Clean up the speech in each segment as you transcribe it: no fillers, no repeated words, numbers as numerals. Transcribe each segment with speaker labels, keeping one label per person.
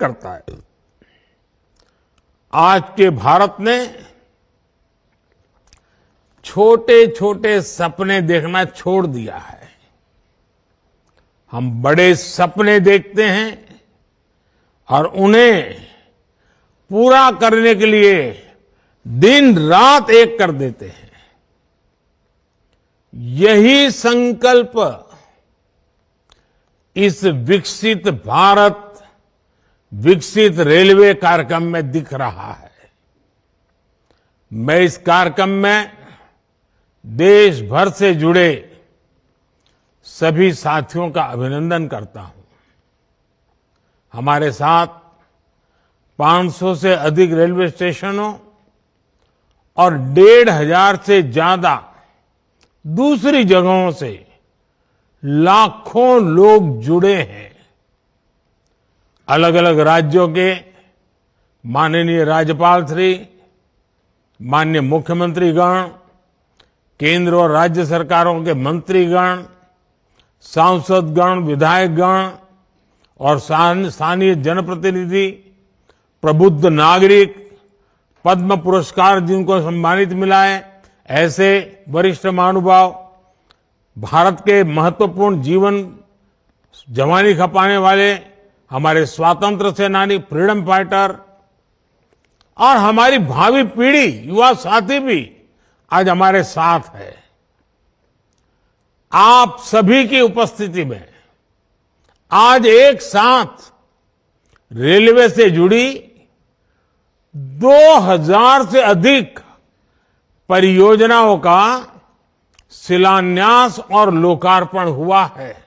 Speaker 1: करता है। आज के भारत ने छोटे छोटे सपने देखना छोड़ दिया है। हम बड़े सपने देखते हैं और उन्हें पूरा करने के लिए दिन रात एक कर देते हैं। यही संकल्प इस विकसित भारत विकसित रेलवे कार्यक्रम में दिख रहा है। मैं इस कार्यक्रम में देश भर से जुड़े सभी साथियों का अभिनंदन करता हूं। हमारे साथ 500 से अधिक रेलवे स्टेशनों और 1,500 से ज्यादा दूसरी जगहों से लाखों लोग जुड़े हैं। अलग अलग राज्यों के माननीय राज्यपाल श्री, माननीय मुख्यमंत्रीगण, केंद्र और राज्य सरकारों के मंत्रीगण, सांसदगण, विधायकगण और स्थानीय जनप्रतिनिधि, प्रबुद्ध नागरिक, पद्म पुरस्कार जिनको सम्मानित मिला है, ऐसे वरिष्ठ महानुभाव, भारत के महत्वपूर्ण जीवन जवानी खपाने वाले हमारे स्वातंत्र सेनानी, फ्रीडम फाइटर और हमारी भावी पीढ़ी, युवा साथी भी आज हमारे साथ है। आप सभी की उपस्थिति में आज एक साथ रेलवे से जुड़ी 2000 से अधिक परियोजनाओं का शिलान्यास और लोकार्पण हुआ है।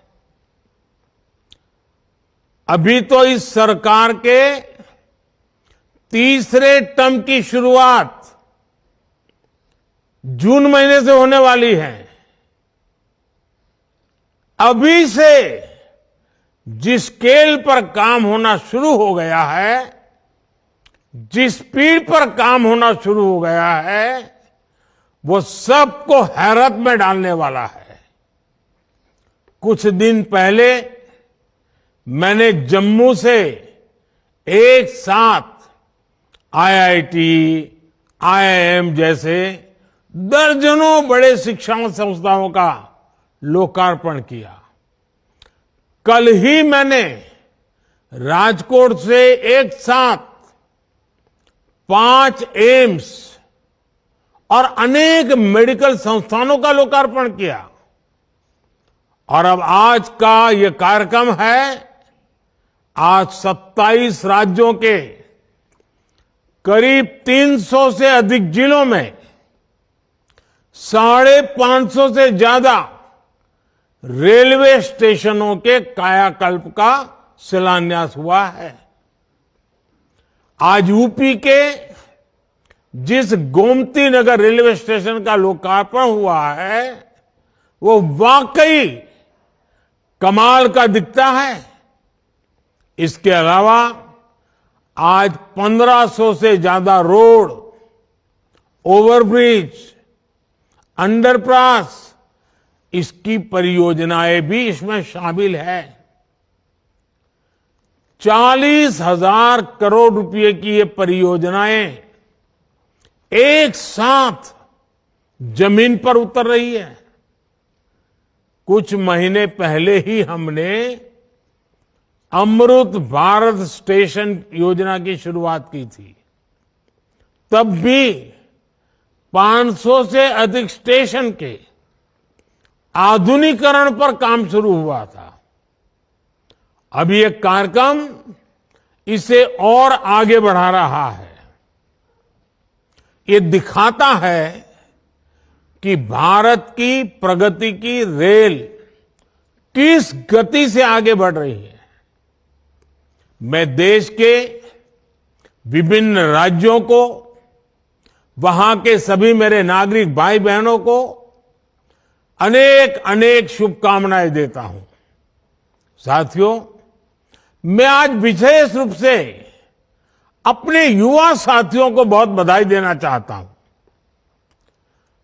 Speaker 1: अभी तो इस सरकार के तीसरे टर्म की शुरुआत जून महीने से होने वाली है। अभी से जिस स्केल पर काम होना शुरू हो गया है, जिस स्पीड पर काम होना शुरू हो गया है, वो सबको हैरत में डालने वाला है। कुछ दिन पहले मैंने जम्मू से एक साथ आईआईटी, आईआईएम जैसे दर्जनों बड़े शिक्षा संस्थाओं का लोकार्पण किया। कल ही मैंने राजकोट से एक साथ 5 एम्स और अनेक मेडिकल संस्थानों का लोकार्पण किया। और अब आज का ये कार्यक्रम है, आज 27 राज्यों के करीब 300 से अधिक जिलों में 550 से ज्यादा रेलवे स्टेशनों के कायाकल्प का शिलान्यास हुआ है। आज यूपी के जिस गोमती नगर रेलवे स्टेशन का लोकार्पण हुआ है, वो वाकई कमाल का दिखता है। इसके अलावा आज 1500 से ज्यादा रोड, ओवरब्रिज, अंडरपास, इसकी परियोजनाएं भी इसमें शामिल है। 40,000 करोड़ रुपए की ये परियोजनाएं एक साथ जमीन पर उतर रही है। कुछ महीने पहले ही हमने अमृत भारत स्टेशन योजना की शुरुआत की थी। तब भी 500 से अधिक स्टेशन के आधुनिकीकरण पर काम शुरू हुआ था। अब ये कार्यक्रम इसे और आगे बढ़ा रहा है। ये दिखाता है कि भारत की प्रगति की रेल किस गति से आगे बढ़ रही है। मैं देश के विभिन्न राज्यों को, वहां के सभी मेरे नागरिक भाई बहनों को अनेक अनेक शुभकामनाएं देता हूं। साथियों, मैं आज विशेष रूप से अपने युवा साथियों को बहुत बधाई देना चाहता हूं।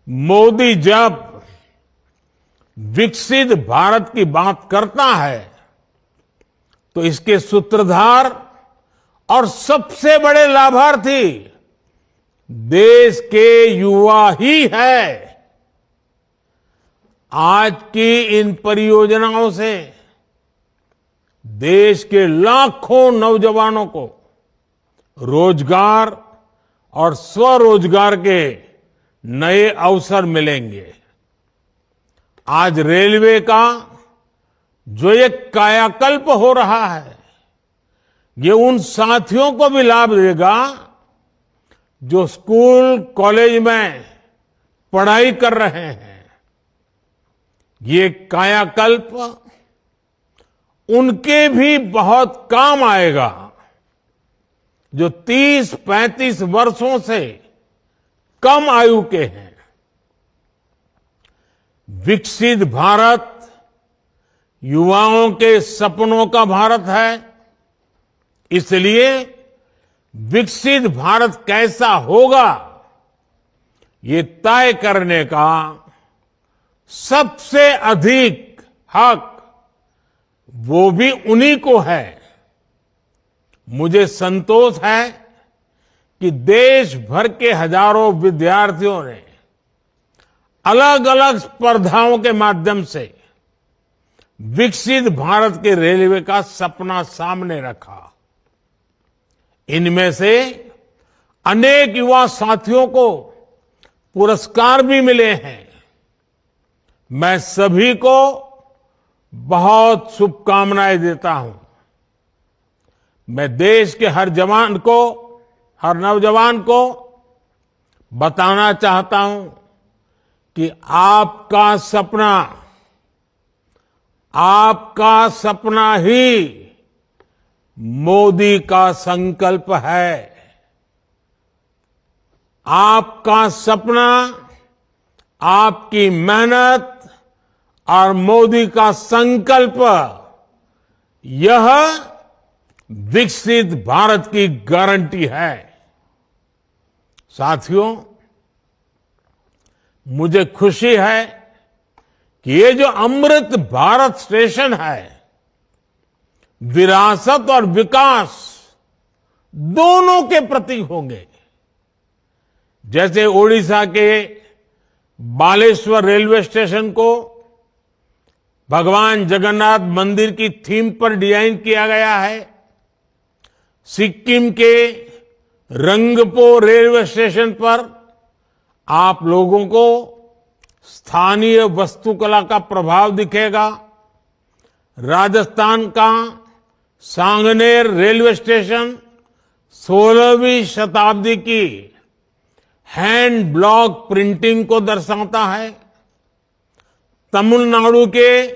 Speaker 1: मोदी जब विकसित भारत की बात करता है तो इसके सूत्रधार और सबसे बड़े लाभार्थी देश के युवा ही है। आज की इन परियोजनाओं से देश के लाखों नौजवानों को रोजगार और स्वरोजगार के नए अवसर मिलेंगे। आज रेलवे का जो एक कायाकल्प हो रहा है, ये उन साथियों को भी लाभ देगा जो स्कूल कॉलेज में पढ़ाई कर रहे हैं। ये कायाकल्प उनके भी बहुत काम आएगा जो 30-35 वर्षों से कम आयु के हैं। विकसित भारत युवाओं के सपनों का भारत है। इसलिए विकसित भारत कैसा होगा, ये तय करने का सबसे अधिक हक वो भी उन्हीं को है। मुझे संतोष है कि देश भर के हजारों विद्यार्थियों ने अलग अलग स्पर्धाओं के माध्यम से विकसित भारत के रेलवे का सपना सामने रखा। इनमें से अनेक युवा साथियों को पुरस्कार भी मिले हैं। मैं सभी को बहुत शुभकामनाएं देता हूं। मैं देश के हर जवान को, हर नौजवान को बताना चाहता हूं कि आपका सपना ही मोदी का संकल्प है। आपका सपना, आपकी मेहनत और मोदी का संकल्प, यह विकसित भारत की गारंटी है। साथियों, मुझे खुशी है कि ये जो अमृत भारत स्टेशन है, विरासत और विकास दोनों के प्रतीक होंगे। जैसे ओडिशा के बालेश्वर रेलवे स्टेशन को भगवान जगन्नाथ मंदिर की थीम पर डिजाइन किया गया है, सिक्किम के रंगपो रेलवे स्टेशन पर आप लोगों को स्थानीय वास्तुकला का प्रभाव दिखेगा। राजस्थान का सांगनेर रेलवे स्टेशन 16वीं शताब्दी की हैंड ब्लॉक प्रिंटिंग को दर्शाता है। तमिलनाडु के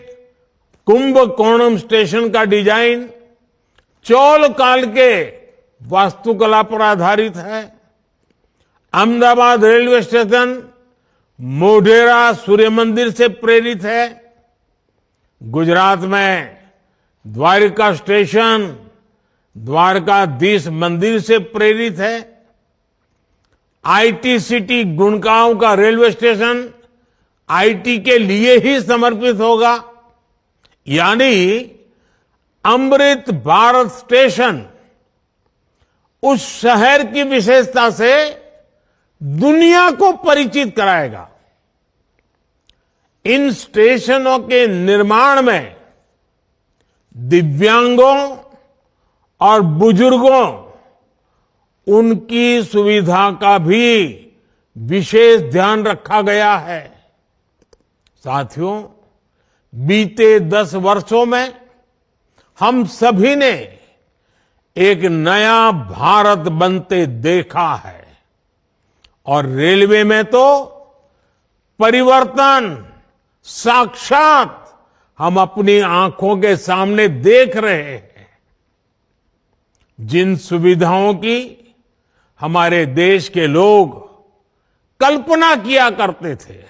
Speaker 1: कुंभकोणम स्टेशन का डिजाइन चोल काल के वास्तुकला पर आधारित है। अहमदाबाद रेलवे स्टेशन मोढेरा सूर्य मंदिर से प्रेरित है। गुजरात में द्वारका स्टेशन द्वारकाधीश मंदिर से प्रेरित है। आईटी सिटी गुड़गांव का रेलवे स्टेशन आईटी के लिए ही समर्पित होगा। यानी अमृत भारत स्टेशन उस शहर की विशेषता से दुनिया को परिचित कराएगा। इन स्टेशनों के निर्माण में दिव्यांगों और बुजुर्गों, उनकी सुविधा का भी विशेष ध्यान रखा गया है। साथियों, बीते 10 वर्षों में हम सभी ने एक नया भारत बनते देखा है और रेलवे में तो परिवर्तन साक्षात हम अपनी आंखों के सामने देख रहे हैं। जिन सुविधाओं की हमारे देश के लोग कल्पना किया करते थे,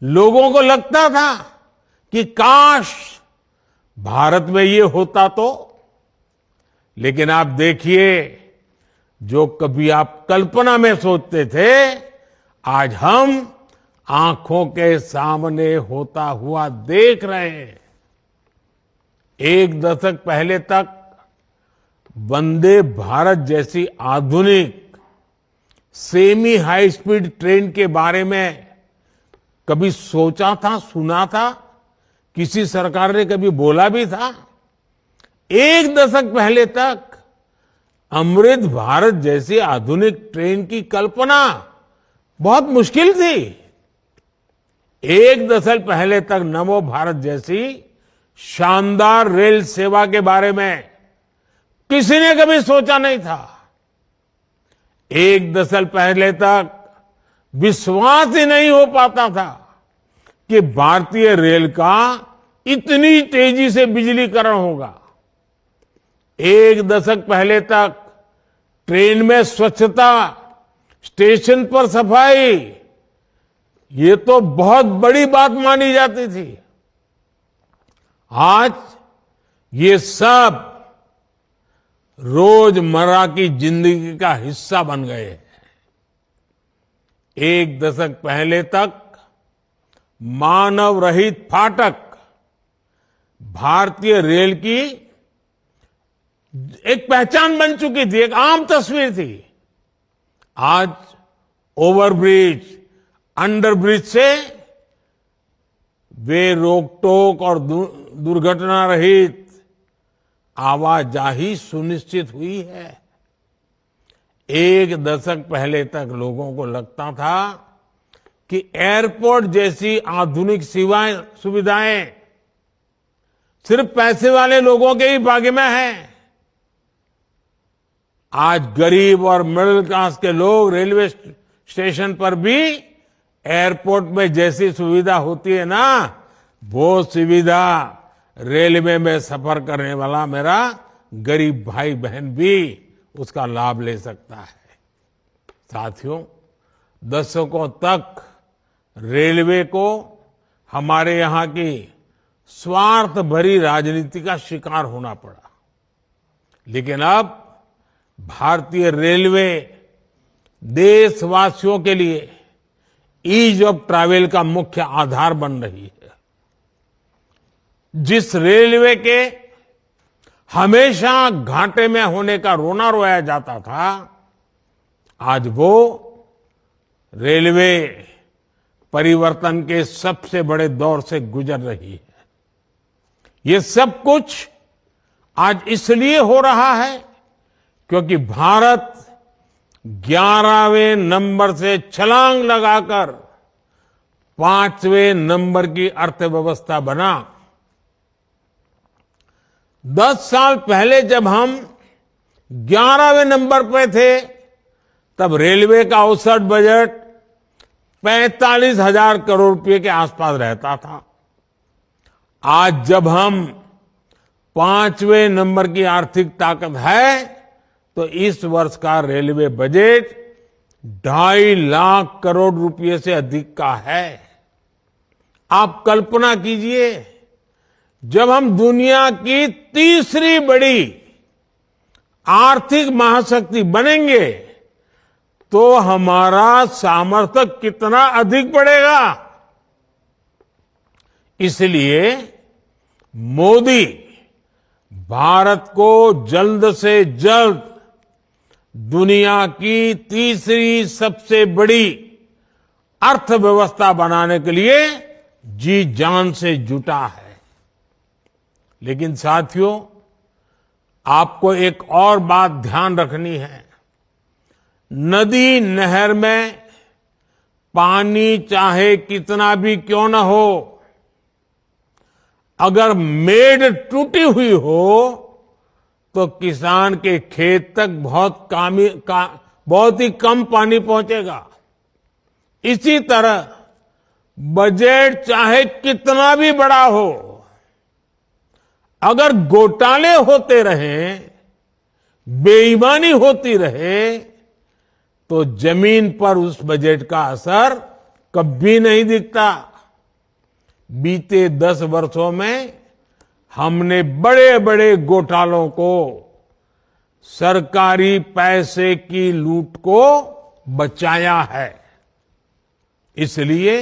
Speaker 1: लोगों को लगता था कि काश भारत में ये होता तो। लेकिन आप देखिए, जो कभी आप कल्पना में सोचते थे, आज हम आंखों के सामने होता हुआ देख रहे हैं। एक दशक पहले तक वंदे भारत जैसी आधुनिक सेमी हाई स्पीड ट्रेन के बारे में कभी सोचा था, सुना था? किसी सरकार ने कभी बोला भी था? एक दशक पहले तक अमृत भारत जैसी आधुनिक ट्रेन की कल्पना बहुत मुश्किल थी। एक दशक पहले तक नमो भारत जैसी शानदार रेल सेवा के बारे में किसी ने कभी सोचा नहीं था। एक दशक पहले तक विश्वास ही नहीं हो पाता था कि भारतीय रेल का इतनी तेजी से बिजलीकरण होगा। एक दशक पहले तक ट्रेन में स्वच्छता, स्टेशन पर सफाई, ये तो बहुत बड़ी बात मानी जाती थी। आज ये सब रोजमर्रा की जिंदगी का हिस्सा बन गए हैं। एक दशक पहले तक मानव रहित फाटक भारतीय रेल की एक पहचान बन चुकी थी, एक आम तस्वीर थी। आज ओवरब्रिज, अंडरब्रिज से वे रोक-टोक और दुर्घटना रहित आवाजाही सुनिश्चित हुई है। एक दशक पहले तक लोगों को लगता था कि एयरपोर्ट जैसी आधुनिक सुविधाएं सिर्फ पैसे वाले लोगों के ही भाग्य में है। आज गरीब और मिडिल क्लास के लोग रेलवे स्टेशन पर भी एयरपोर्ट में जैसी सुविधा होती है ना, वो सुविधा रेलवे में सफर करने वाला मेरा गरीब भाई बहन भी उसका लाभ ले सकता है। साथियों, दशकों तक रेलवे को हमारे यहां की स्वार्थ भरी राजनीति का शिकार होना पड़ा, लेकिन अब भारतीय रेलवे देशवासियों के लिए ईज ऑफ ट्रैवल का मुख्य आधार बन रही है। जिस रेलवे के हमेशा घाटे में होने का रोना रोया जाता था, आज वो रेलवे परिवर्तन के सबसे बड़े दौर से गुजर रही है। ये सब कुछ आज इसलिए हो रहा है क्योंकि भारत 11वें नंबर से छलांग लगाकर 5वें नंबर की अर्थव्यवस्था बना। 10 साल पहले जब हम 11वें नंबर पे थे, तब रेलवे का औसत बजट 45,000 करोड़ रुपए के आसपास रहता था। आज जब हम 5वें नंबर की आर्थिक ताकत है, तो इस वर्ष का रेलवे बजट 2.5 लाख करोड़ रुपए से अधिक का है। आप कल्पना कीजिए, जब हम दुनिया की तीसरी बड़ी आर्थिक महाशक्ति बनेंगे, तो हमारा सामर्थ्य कितना अधिक बढ़ेगा। इसलिए मोदी भारत को जल्द से जल्द दुनिया की तीसरी सबसे बड़ी अर्थव्यवस्था बनाने के लिए जी जान से जुटा है। लेकिन साथियों, आपको एक और बात ध्यान रखनी है। नदी नहर में पानी चाहे कितना भी क्यों न हो, अगर मेड़ टूटी हुई हो तो किसान के खेत तक बहुत ही कम पानी पहुंचेगा। इसी तरह बजट चाहे कितना भी बड़ा हो, अगर घोटाले होते रहें, बेईमानी होती रहे, तो जमीन पर उस बजट का असर कभी नहीं दिखता। बीते 10 वर्षों में हमने बड़े बड़े घोटालों को, सरकारी पैसे की लूट को बचाया है। इसलिए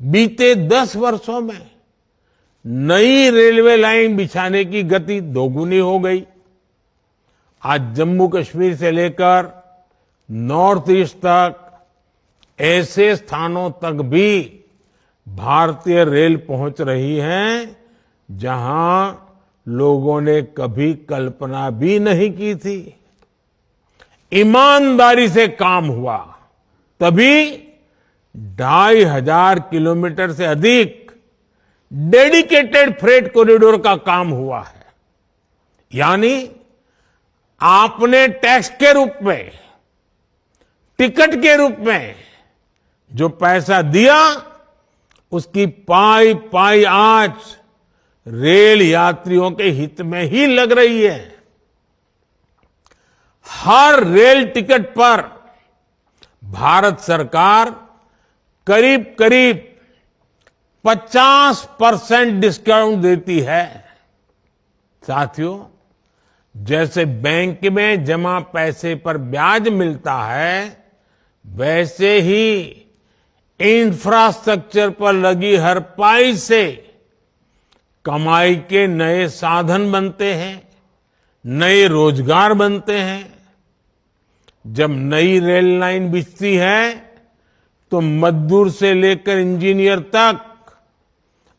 Speaker 1: बीते 10 वर्षों में नई रेलवे लाइन बिछाने की गति दोगुनी हो गई। आज जम्मू कश्मीर से लेकर नॉर्थ ईस्ट तक ऐसे स्थानों तक भी भारतीय रेल पहुंच रही है जहां लोगों ने कभी कल्पना भी नहीं की थी। ईमानदारी से काम हुआ तभी 2,500 किलोमीटर से अधिक डेडिकेटेड फ्रेट कॉरिडोर का काम हुआ है। यानी आपने टैक्स के रूप में, टिकट के रूप में जो पैसा दिया, उसकी पाई पाई आज रेल यात्रियों के हित में ही लग रही है। हर रेल टिकट पर भारत सरकार करीब करीब 50% डिस्काउंट देती है। साथियों, जैसे बैंक में जमा पैसे पर ब्याज मिलता है, वैसे ही इंफ्रास्ट्रक्चर पर लगी हर पाई से कमाई के नए साधन बनते हैं, नए रोजगार बनते हैं। जब नई रेल लाइन बिछती है तो मजदूर से लेकर इंजीनियर तक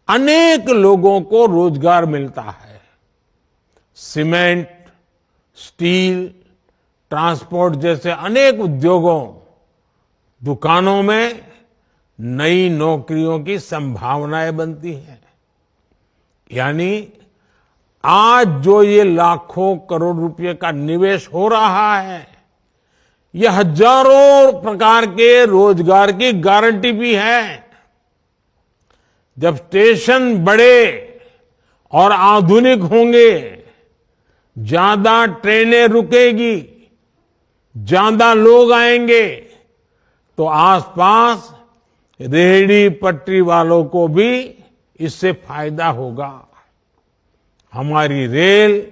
Speaker 1: अनेक लोगों को रोजगार मिलता है। सीमेंट, स्टील, ट्रांसपोर्ट जैसे अनेक उद्योगों, दुकानों में नई नौकरियों की संभावनाएं बनती हैं। यानी आज जो ये लाखों करोड़ रुपए का निवेश हो रहा है, ये हजारों प्रकार के रोजगार की गारंटी भी है। जब स्टेशन बड़े और आधुनिक होंगे, ज्यादा ट्रेनें रुकेगी, ज्यादा लोग आएंगे, तो आसपास रेहड़ी पटरी वालों को भी इससे फायदा होगा। हमारी रेल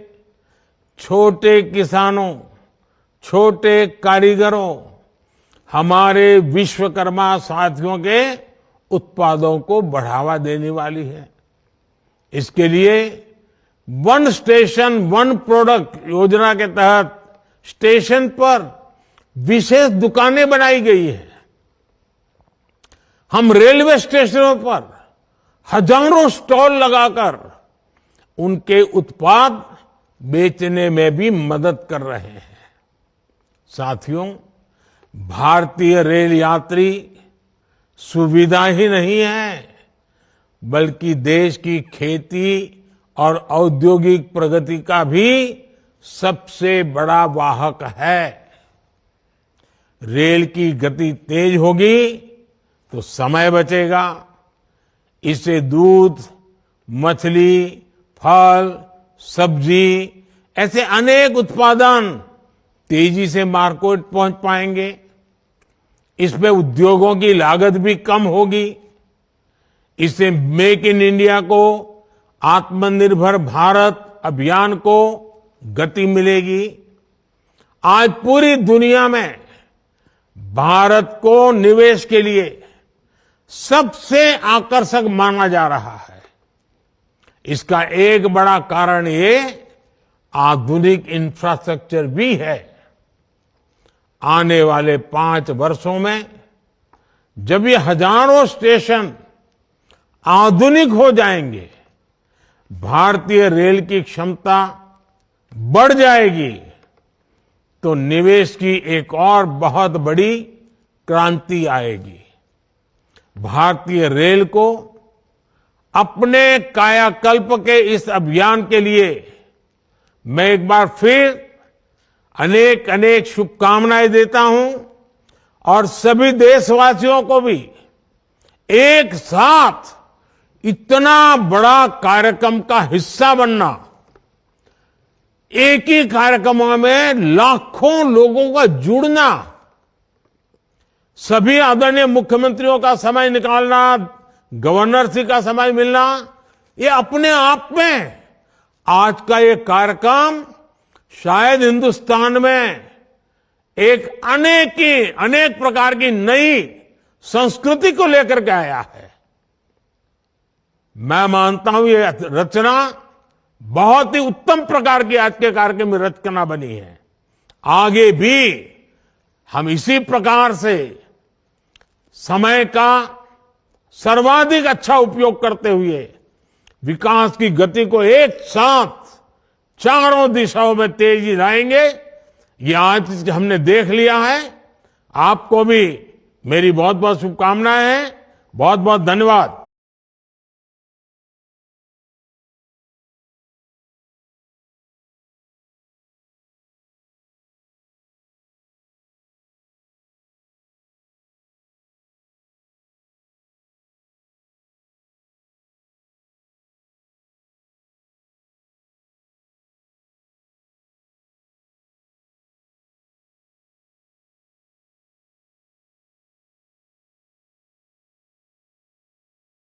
Speaker 1: छोटे किसानों, छोटे कारीगरों, हमारे विश्वकर्मा साथियों के उत्पादों को बढ़ावा देने वाली है। इसके लिए वन स्टेशन वन प्रोडक्ट योजना के तहत स्टेशन पर विशेष दुकानें बनाई गई है। हम रेलवे स्टेशनों पर हजारों स्टॉल लगाकर उनके उत्पाद बेचने में भी मदद कर रहे हैं। साथियों, भारतीय रेल यात्री सुविधा ही नहीं है, बल्कि देश की खेती और औद्योगिक प्रगति का भी सबसे बड़ा वाहक है। रेल की गति तेज होगी तो समय बचेगा। इससे दूध, मछली, फल, सब्जी ऐसे अनेक उत्पादन तेजी से मार्केट पहुंच पाएंगे। इसमें उद्योगों की लागत भी कम होगी। इससे मेक इन इंडिया को, आत्मनिर्भर भारत अभियान को गति मिलेगी। आज पूरी दुनिया में भारत को निवेश के लिए सबसे आकर्षक माना जा रहा है। इसका एक बड़ा कारण ये आधुनिक इंफ्रास्ट्रक्चर भी है। आने वाले 5 वर्षों में जब ये हजारों स्टेशन आधुनिक हो जाएंगे, भारतीय रेल की क्षमता बढ़ जाएगी, तो निवेश की एक और बहुत बड़ी क्रांति आएगी। भारतीय रेल को अपने कायाकल्प के इस अभियान के लिए मैं एक बार फिर अनेक अनेक शुभकामनाएं देता हूं और सभी देशवासियों को भी एक साथ इतना बड़ा कार्यक्रम का हिस्सा बनना, एक ही कार्यक्रम में लाखों लोगों का जुड़ना, सभी आदरणीय मुख्यमंत्रियों का समय निकालना, गवर्नर जी का समय मिलना, ये अपने आप में आज का ये कार्यक्रम शायद हिंदुस्तान में एक अनेक प्रकार की नई संस्कृति को लेकर के आया है। मैं मानता हूं ये रचना बहुत ही उत्तम प्रकार की आज के कार्यक्रम में रचना बनी है। आगे भी हम इसी प्रकार से समय का सर्वाधिक अच्छा उपयोग करते हुए विकास की गति को एक साथ चारों दिशाओं में तेजी लाएंगे। ये आज हमने देख लिया है। आपको भी मेरी बहुत बहुत शुभकामनाएं हैं। बहुत बहुत धन्यवाद।